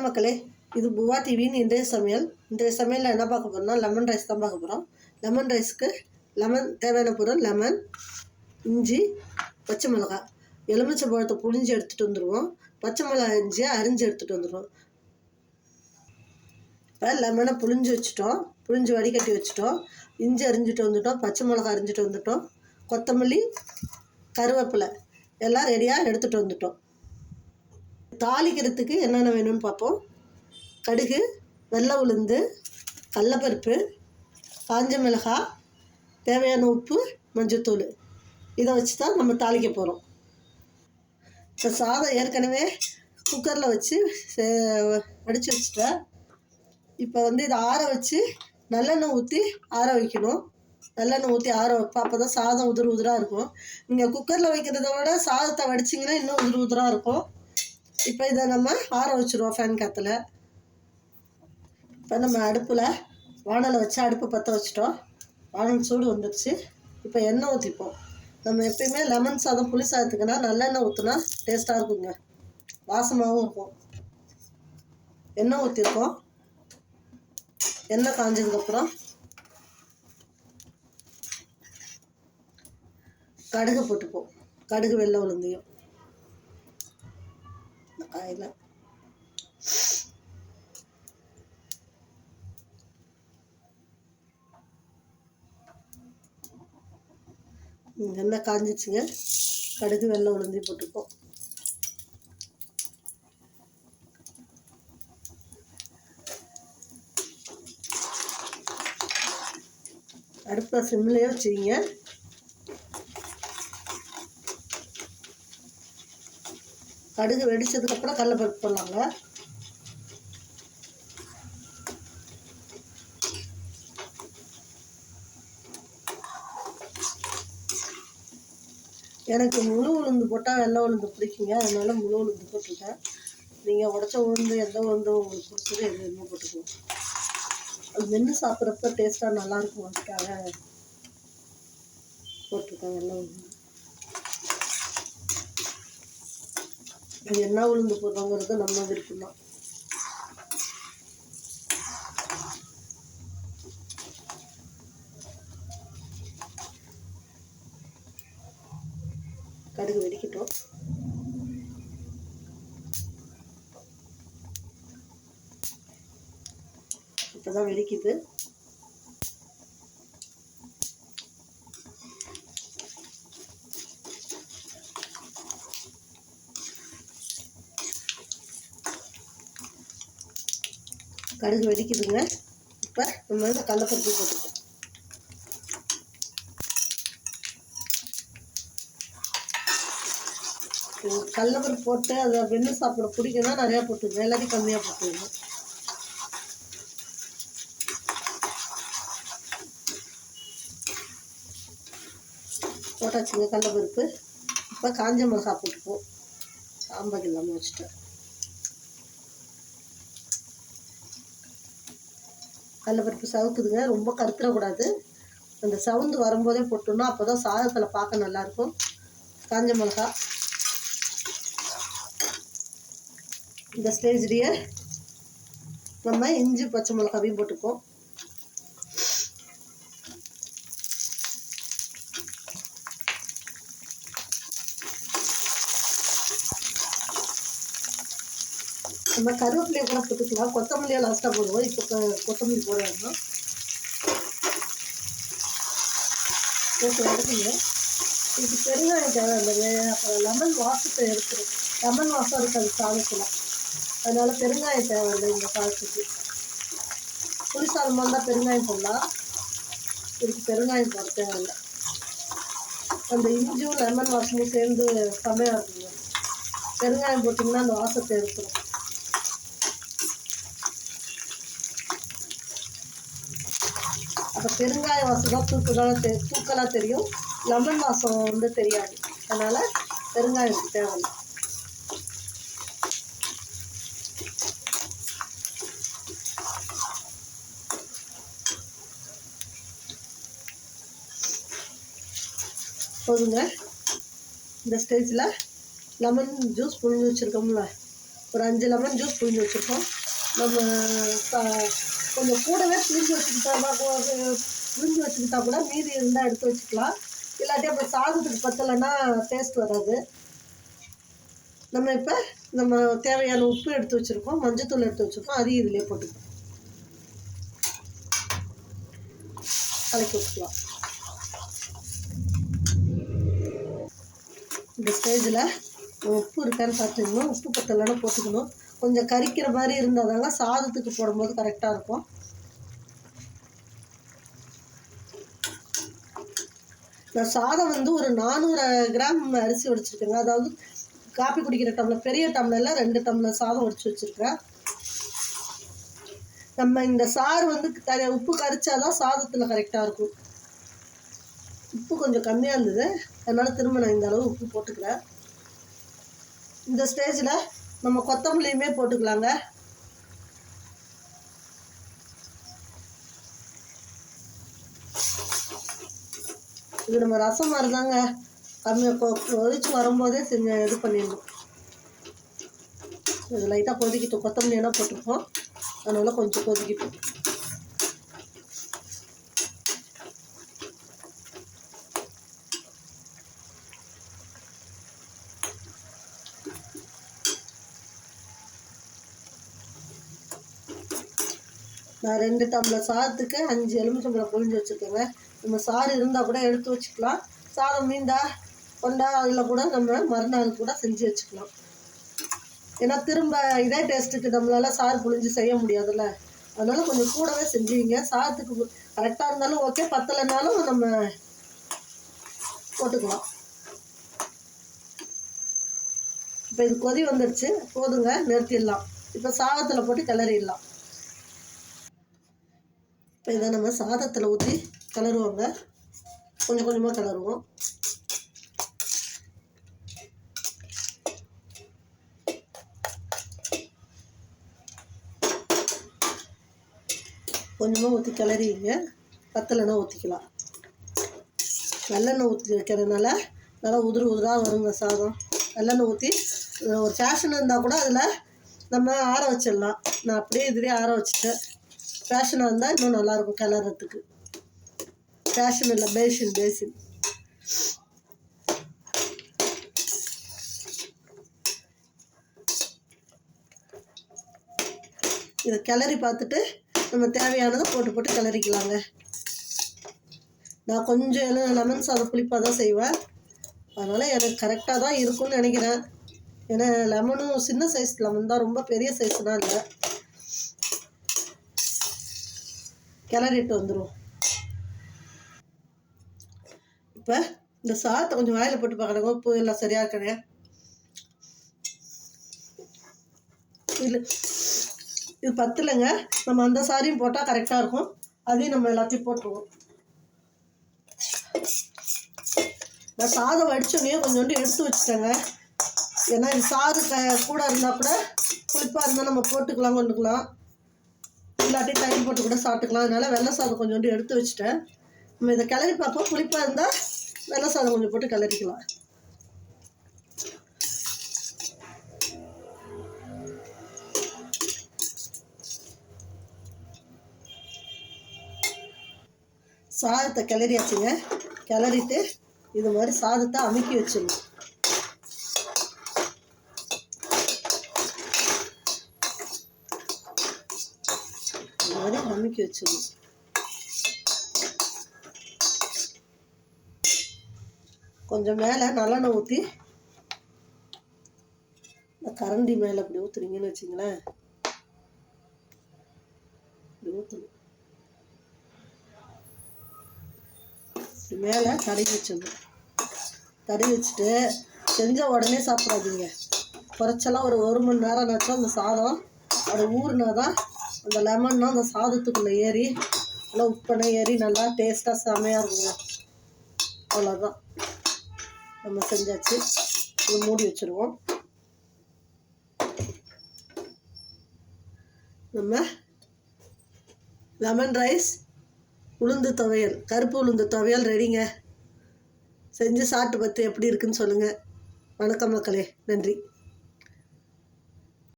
மக்களே, இது புவா டிவியின் இன்றைய சமையலில் என்ன பார்க்க போகிறோம்னா லெமன் ரைஸ் தான் பார்க்க போகிறோம். லெமன் ரைஸ்க்கு தேவையான பொருள் லெமன், இஞ்சி, பச்சை மிளகாய், எலுமிச்சை பழத்தை புழிஞ்சு எடுத்துகிட்டு வந்துடுவோம். பச்சை மிளகாய் இஞ்சி அரிஞ்சு எடுத்துகிட்டு வந்துடுவோம். இப்போ லெமனை புழிஞ்சு வடிகட்டி வச்சுட்டோம். இஞ்சி அரிஞ்சிட்டு வந்துட்டோம், பச்சை மிளகாய் அரிஞ்சிட்டு வந்துட்டோம், கொத்தமல்லி, கருவேப்பிலை எல்லாம் ரெடியாக எடுத்துகிட்டு வந்துட்டோம். தாளிக்கிறதுக்கு என்னென்ன வேணும்னு பார்ப்போம். கடுகு, வெள்ளை உளுந்து, கடலைப்பருப்பு, காஞ்ச மிளகாய், தேவையான உப்பு, மஞ்சத்தூள், இதை வச்சு தான் நம்ம தாளிக்க போகிறோம். இப்போ சாதம் ஏற்கனவே குக்கரில் வச்சு வடித்து வச்சுட்டேன். இப்போ இதை ஆற வச்சு நல்லெண்ணெய் ஊற்றி ஆற வைக்கணும். நல்லெண்ணெய் ஊற்றி ஆற வைப்பேன், அப்போ தான் சாதம் உதிராக இருக்கும். நீங்கள் குக்கரில் வைக்கிறத விட சாதத்தை வடிச்சிங்கன்னா இன்னும் உதிராக இருக்கும். இப்போ இதை நம்ம ஆற வச்சுருவோம் ஃபேன் காற்றுல. இப்போ நம்ம அடுப்பில் வானலை வச்சு அடுப்பு பற்ற வச்சுட்டோம். வானல் சூடு வந்துடுச்சு. இப்போ எண்ணெய் ஊற்றிப்போம். நம்ம எப்பயுமே லெமன் சாதம் புளி சாதத்துக்குன்னா நல்லெண்ணெய் ஊற்றினா டேஸ்ட்டாக இருக்குங்க, வாசமாகவும் இருக்கும். எண்ணெய் ஊற்றிருக்கோம். எண்ணெய் காஞ்சதுக்கப்புறம் கடுகு போட்டுப்போம். கடுகு, வெள்ளை உளுந்தையும் காயில் எண்ணெய் காஞ்சிச்சுங்க. கடுகு, வெள்ளை உளுந்தி போட்டுப்போம். அடுப்பை சிம்லேயே வச்சுக்கிங்க. கடுகு வெடிச்சதுக்கப்புறம் கடலைப்பருப்பு போடலாங்க. எனக்கு முழு உளுந்து போட்டால் வெள்ளை உளுந்து பிடிக்குங்க, அதனால முழு உளுந்து போட்டுருக்கேன். நீங்கள் உடச்ச உளுந்து எந்த உளுந்து உங்களுக்கு பிடிச்சது எது எதுவும் போட்டுக்குவோம். அது மென்று சாப்பிட்றப்ப டேஸ்ட்டாக நல்லாயிருக்கும். அதுக்காக போட்டிருக்கேன் வெள்ளை உளுந்து. இது என்ன உளுந்து போடுறோங்கிறது நம்ம விருப்பம் தான். கடுகு வெடிக்கட்டும். இப்போதான் வெடிக்குது. கடுகு வெடிக்குதுங்க. இப்போ நம்ம இந்த கடலைப்பருப்பு போட்டுப்போம். கடலைப்பருப்பு போட்டு அதை வெண்ணெய் சாப்பிட பிடிக்குன்னா நிறையா போட்டுருங்க, எல்லாத்தையும் கம்மியாக போட்டுருங்க. போட்டாச்சுங்க கடலைப்பருப்பு. இப்போ காஞ்ச மிளகாய் போட்டுப்போம். சாம்பார் இல்லாமல் வச்சுட்டேன். கடலைப்பருப்பு சவுக்குதுங்க, ரொம்ப கருத்துடக்கூடாது. அந்த சவுண்டு வரும்போதே போட்டோம்னா அப்போ தான் சாதத்தில் பார்க்க நல்லாயிருக்கும். காஞ்ச மிளகா இந்த ஸ்டேஜ்லேயே நம்ம இஞ்சி, பச்சை மிளகாவையும் போட்டுப்போம். நம்ம கருவேப்பிலையை கூட போட்டுக்கலாம், கொத்தமல்லியை லாஸ்ட்டாக போடுவோம். இப்போ கொத்தமல்லி போட வேணும். போட்டு எடுத்துங்க. இதுக்கு பெருங்காயம் தேவை இல்லைங்க, அப்புறம் லெமன் வாசத்தை எடுத்துடும். லெமன் வாசம் இருக்காது சாதத்தில், அதனால் பெருங்காயம் தேவையில்லை இந்த சாதத்துக்கு. புளி சாதமாக இருந்தால் பெருங்காயம் போடலாம், இதுக்கு பெருங்காயம் போட தேவையில்லை. அந்த இஞ்சியும் லெமன் வாசமும் சேர்ந்து செம்மையாக இருக்குங்க. பெருங்காயம் போட்டிங்கன்னா அந்த வாசத்தை எடுத்துடும். அப்போ பெருங்காய வாசம் தான் தூக்கலாக தெரியும், லெமன் வாசம் தெரியாது. அதனால் பெருங்காயம் தேவையில்லை. போதுங்க. இந்த ஸ்டேஜில் லெமன் ஜூஸ் புழிஞ்சு வச்சுருக்கோம்ல, ஒரு 5 லெமன் ஜூஸ் புழிஞ்சு வச்சுருக்கோம். நம்ம கொஞ்சம் கூடவே புழிஞ்சு வச்சுக்கிட்டா கூட மீதி இருந்தால் எடுத்து வச்சுக்கலாம். இல்லாட்டி அப்புறம் சாதத்துக்கு பத்தலைன்னா டேஸ்ட் வராது. நம்ம இப்போ நம்ம தேவையான உப்பு எடுத்து வச்சுருக்கோம், மஞ்சத்தூள் எடுத்து வச்சுருக்கோம், அதையும் இதிலே போட்டுக்கலாம், கலக்கி விட்டுக்கலாம். இந்த ஸ்டேஜில் உப்பு இருக்கான்னு பார்த்துக்கணும். உப்பு பத்தலைன்னா போட்டுக்கணும். கொஞ்சம் கரிக்கிற மாதிரி இருந்தால் தாங்க சாதத்துக்கு போடும்போது கரெக்டாக இருக்கும். நான் சாதம் வந்து ஒரு 400 கிராம் அரிசி வடிச்சிருக்கேங்க. அதாவது காப்பி குடிக்கிற டம்ளர், பெரிய டம்ளரில் 2 டம்ளர் சாதம் வடித்து வச்சுருக்கேன். நம்ம இந்த சாறு வந்து உப்பு கரிச்சாதான் சாதத்தில் கரெக்டாக இருக்கும். உப்பு கொஞ்சம் கம்மியாக இருந்தது, அதனால் திரும்ப நான் இந்த அளவு உப்பு போட்டுக்கிறேன். இந்த ஸ்டேஜில் நம்ம கொத்தமல்லியுமே போட்டுக்கலாங்க. இது நம்ம ரசம் மாதிரி தாங்க, கொதிச்சு வரும்போதே இது பண்ணிடணும். இது லைட்டாக கொதிக்கிட்டோம், கொத்தமல்லி என்ன போட்டிருக்கோம், அதனால் கொஞ்சம் கொதிக்கிட்டோம். நான் 2 டம்ளர் சாதத்துக்கு 5 எலுமிச்சம்பழம் புழிஞ்சு வச்சுருக்கேங்க. நம்ம சாறு இருந்தால் கூட எடுத்து வச்சுக்கலாம். சாதம் மீந்தா கொண்டா அதில் கூட நம்ம மறுநாள் கூட செஞ்சு வச்சுக்கலாம். ஏன்னா திரும்ப இதே டேஸ்ட்டுக்கு நம்மளால் சாறு புழிஞ்சு செய்ய முடியாதுல்ல, அதனால் கொஞ்சம் கூடவே செஞ்சுவிங்க. சாதத்துக்கு கரெக்டாக இருந்தாலும் ஓகே, பத்தலைனாலும் நம்ம போட்டுக்கலாம். இப்போ இது கொதி வந்துடுச்சு, போதுங்க, நிறுத்திடலாம். இப்போ சாதத்தில் போட்டு கிளறிடலாம். இப்போ இதை நம்ம சாதத்தில் ஊற்றி கிளறுவோங்க. கொஞ்சம் கொஞ்சமாக கிளறுவோம். கொஞ்சமாக ஊற்றி கிளறிங்க. பத்தலைன்னா ஊற்றிக்கலாம். நல்லெண்ணெய் ஊற்றி வைக்கிறதுனால நல்லா உதிராக வருங்க சாதம். நல்லெண்ணெய் ஊற்றி ஒரு ஃபேஷன் இருந்தால் கூட அதில் நம்ம ஆற வச்சிடலாம். நான் அப்படியே இதுலேயே ஆற வச்சுட்டேன். ஃபேஷனாக இருந்தால் இன்னும் நல்லாயிருக்கும் கிளறதுக்கு. ஃபேஷன் இல்லை, பேசின். இதை கிளறி பார்த்துட்டு நம்ம தேவையானதை போட்டு கிளறிக்கலாங்க. நான் கொஞ்சம் லெமன் சாதம் புளிப்பாக தான் செய்வேன், அதனால் எனக்கு கரெக்டாக தான் இருக்கும்னு நினைக்கிறேன். ஏன்னா லெமனும் சின்ன சைஸ் லெமன் தான், ரொம்ப பெரிய சைஸ்னால் இல்லை. கிளறிட்டு வந்துடும். இப்போ இந்த சாதத்தை கொஞ்சம் வாயில் போட்டு பார்க்கணுங்க, உப்பு எல்லாம் சரியாக இருக்கணும். இது பத்தலைங்க, நம்ம அந்த சாரியும் போட்டால் கரெக்டாக இருக்கும். அதையும் நம்ம எல்லாத்தையும் போட்டுருவோம். நான் சாதம் வடிச்சோடனே கொஞ்சோண்டு எடுத்து வச்சுட்டேங்க. ஏன்னா இது சாறு கூட இருந்தால் கூட புளிப்பாக இருந்தால் நம்ம போட்டுக்கலாம், கொண்டுக்கலாம். இல்லாட்டி தயிர் போட்டு கூட சாப்பிட்டுக்கலாம். அதனால் வெள்ளை சாதம் கொஞ்சோண்டு எடுத்து வச்சுட்டேன். நம்ம இதை கிளறி பார்ப்போம். புளிப்பாக இருந்தால் வெள்ளை சாதம் கொஞ்சம் போட்டு கிளறிக்கலாம். சாதத்தை கிளறியாச்சுங்க. கிளறிட்டு இது மாதிரி சாதத்தை அமுக்கி வச்சிடணும். இது மாதிரி அமுக்கி வச்சிடணும். கொஞ்சம் மேலே நல்லெண்ணெய் ஊற்றி இந்த கரண்டி மேலே அப்படி ஊற்றுறீங்கன்னு வச்சுங்களேன். இப்படி ஊற்றணும். மேலே தடவி வச்சிடணும். தடவி வச்சுட்டு செஞ்ச உடனே சாப்பிடாதீங்க. குறைச்சலாம் ஒரு மணி நேரம் ஆச்சும் அந்த சாதம் அது ஊறினா தான் அந்த லெமன்னா அந்த சாதத்துக்குள்ளே ஏறி நல்லா உப்பெண்ணெய் ஏறி நல்லா டேஸ்ட்டாக செமையாக இருக்குங்க. அவ்வளோதான், நம்ம செஞ்சாச்சு. இது மூடி வச்சுருவோம். நம்ம லெமன் ரைஸ், உளுந்து துவையல், கருப்பு உளுந்து துவையல் ரெடிங்க. செஞ்சு சாப்பிட்டு பார்த்து எப்படி இருக்குன்னு சொல்லுங்கள். வணக்கம் மக்களே, நன்றி.